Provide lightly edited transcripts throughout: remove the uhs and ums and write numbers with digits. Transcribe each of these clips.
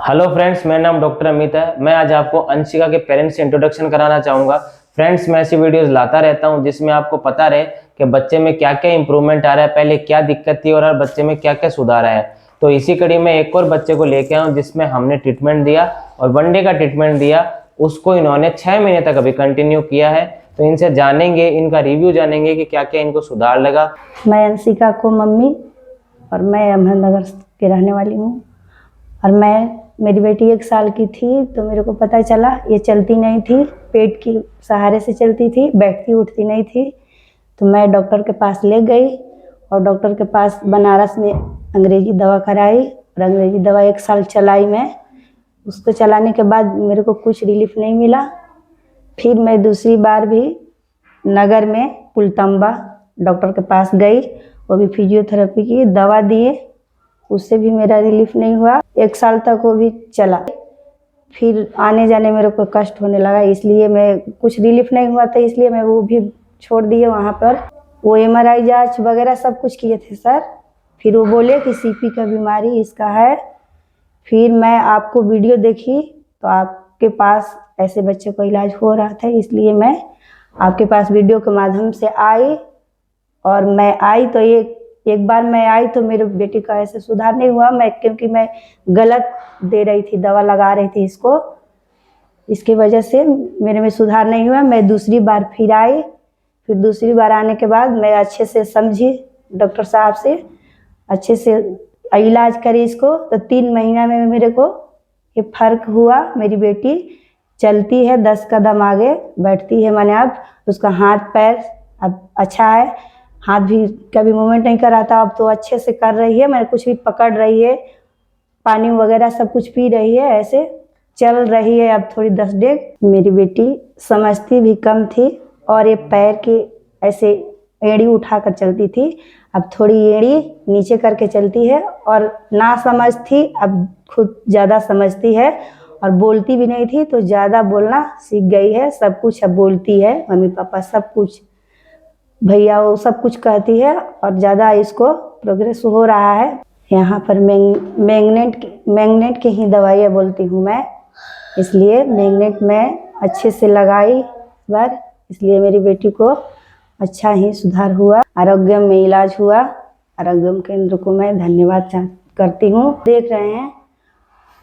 Hello friends, मेरा नाम doctor Amit है। मैं आज आपको अंशिका के पेरेंट्स से इंट्रोडक्शन कराना चाहूँगा। फ्रेंड्स, मैं ऐसी वीडियोस लाता रहता हूँ जिसमें आपको पता रहे कि बच्चे में क्या क्या इंप्रूवमेंट आ रहा है, पहले क्या दिक्कत थी और बच्चे में क्या क्या सुधार आया है। तो इसी कड़ी में एक और बच्चे को लेके आया हूँ जिसमें हमने ट्रीटमेंट दिया और 1 डे का ट्रीटमेंट दिया। उसको इन्होंने 6 महीने तक अभी कंटिन्यू किया है। तो इनसे जानेंगे, इनका रिव्यू जानेंगे कि क्या क्या इनको सुधार लगा। मैं अंशिका को मम्मी और मैं अहमदनगर के रहने वाली हूँ। और मेरी बेटी 1 साल की थी तो मेरे को पता चला ये चलती नहीं थी, पेट की सहारे से चलती थी, बैठती उठती नहीं थी। तो मैं डॉक्टर के पास ले गई और डॉक्टर के पास बनारस में अंग्रेजी दवा कराई और अंग्रेजी दवा 1 साल चलाई मैं। उसको चलाने के बाद मेरे को कुछ रिलीफ नहीं मिला। फिर मैं दूसरी बार भी नगर में पुलतम्बा डॉक्टर के पास गई, वो भी फिजियोथेरेपी की दवा दिए, उससे भी मेरा रिलीफ नहीं हुआ। 1 साल तक वो भी चला। फिर आने जाने मेरे को कष्ट होने लगा, इसलिए मैं कुछ रिलीफ नहीं हुआ था, इसलिए मैं वो भी छोड़ दिए। वहाँ पर वो MRI जांच वगैरह सब कुछ किए थे सर। फिर वो बोले कि CP का बीमारी इसका है। फिर मैं आपको वीडियो देखी तो आपके पास ऐसे बच्चे को इलाज हो रहा था, इसलिए मैं आपके पास वीडियो के माध्यम से आई। और मैं आई तो एक बार मैं आई तो मेरे बेटी का ऐसे सुधार नहीं हुआ, क्योंकि मैं गलत दे रही थी, दवा लगा रही थी इसको, इसकी वजह से मेरे में सुधार नहीं हुआ। मैं दूसरी बार फिर आई। फिर दूसरी बार आने के बाद मैं अच्छे से समझी डॉक्टर साहब से, अच्छे से इलाज करी इसको। तो 3 महीना में मेरे को ये फर्क हुआ। मेरी बेटी चलती है 10 कदम आगे, बैठती है माने अब उसका हाथ पैर अब अच्छा है, हाथ भी कभी मूवमेंट नहीं कर रहा था, अब तो अच्छे से कर रही है। मैं कुछ भी पकड़ रही है, पानी वगैरह सब कुछ पी रही है, ऐसे चल रही है अब थोड़ी 10 डेग। मेरी बेटी समझती भी कम थी और ये पैर के ऐसे एड़ी उठाकर चलती थी, अब थोड़ी एड़ी नीचे करके चलती है। और ना समझ थी, अब खुद ज़्यादा समझती है और बोलती भी नहीं थी तो ज़्यादा बोलना सीख गई है। सब कुछ अब बोलती है, मम्मी पापा सब कुछ, भैया वो सब कुछ कहती है और ज़्यादा इसको प्रोग्रेस हो रहा है। यहाँ पर मैग्नेट की ही दवाइयाँ बोलती हूँ मैं, इसलिए मैग्नेट में अच्छे से लगाई बार, इसलिए मेरी बेटी को अच्छा ही सुधार हुआ। आरोग्यम में इलाज हुआ। आरोग्यम केंद्र को मैं धन्यवाद करती हूँ। देख रहे हैं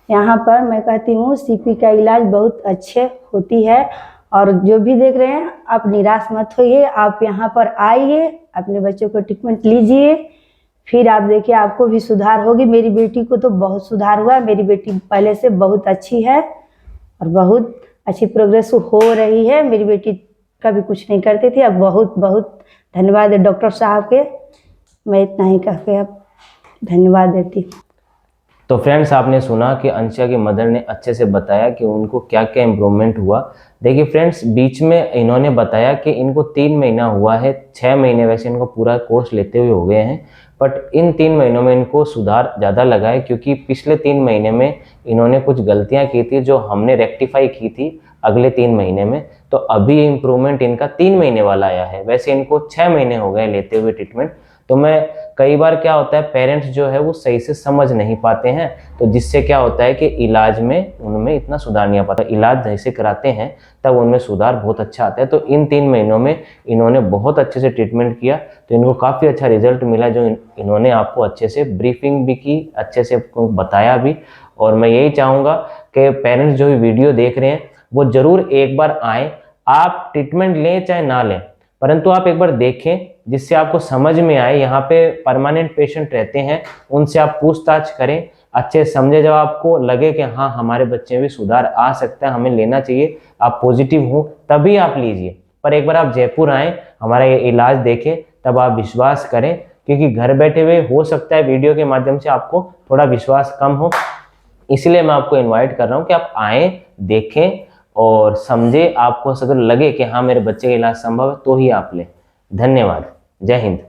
यहाँ पर मैं कहती हूँ CP का इलाज बहुत अच्छे होती है। और जो भी देख रहे हैं आप निराश मत होइए, आप यहाँ पर आइए, अपने बच्चों को ट्रीटमेंट लीजिए, फिर आप देखिए आपको भी सुधार होगी। मेरी बेटी को तो बहुत सुधार हुआ। मेरी बेटी पहले से बहुत अच्छी है और बहुत अच्छी प्रोग्रेस हो रही है। मेरी बेटी कभी कुछ नहीं करती थी, अब बहुत बहुत धन्यवाद है डॉक्टर साहब के। मैं इतना ही कह के अब धन्यवाद देती हूँ। तो फ्रेंड्स, आपने सुना कि अंशिका की मदर ने अच्छे से बताया कि उनको क्या क्या इम्प्रूवमेंट हुआ। देखिए फ्रेंड्स, बीच में इन्होंने बताया कि इनको 3 महीना हुआ है, 6 महीने वैसे इनको पूरा कोर्स लेते हुए हो गए हैं, बट इन 3 महीनों में इनको सुधार ज़्यादा लगा है, क्योंकि पिछले 3 महीने में इन्होंने कुछ गलतियाँ की थी जो हमने रेक्टिफाई की थी अगले 3 महीने में। तो अभी इम्प्रूवमेंट इनका 3 महीने वाला आया है। वैसे इनको 6 महीने हो गए लेते हुए ट्रीटमेंट। तो मैं कई बार क्या होता है, पेरेंट्स जो है वो सही से समझ नहीं पाते हैं, तो जिससे क्या होता है कि इलाज में उनमें इतना सुधार नहीं आ पाता। इलाज जैसे कराते हैं तब उनमें सुधार बहुत अच्छा आता है। तो इन 3 महीनों में इन्होंने बहुत अच्छे से ट्रीटमेंट किया, तो इनको काफ़ी अच्छा रिजल्ट मिला, जो इन्होंने आपको अच्छे से ब्रीफिंग भी की, अच्छे से आपको बताया भी। और मैं यही चाहूँगा कि पेरेंट्स जो भी वीडियो देख रहे हैं वो ज़रूर एक बार आएँ। आप ट्रीटमेंट लें चाहे ना लें, परंतु आप एक बार देखें, जिससे आपको समझ में आए। यहाँ पे परमानेंट पेशेंट रहते हैं, उनसे आप पूछताछ करें, अच्छे समझे। जब आपको लगे कि हाँ हमारे बच्चे में भी सुधार आ सकता है, हमें लेना चाहिए, आप पॉजिटिव हो, तभी आप लीजिए। पर एक बार आप जयपुर आएँ, हमारा ये इलाज देखें, तब आप विश्वास करें। क्योंकि घर बैठे हुए हो सकता है वीडियो के माध्यम से आपको थोड़ा विश्वास कम हो, इसलिए मैं आपको इन्वाइट कर रहा हूँ कि आप आएँ, देखें और समझे। आपको अगर लगे कि हाँ मेरे बच्चे का इलाज संभव है तो ही आप लें। धन्यवाद। जय हिंद।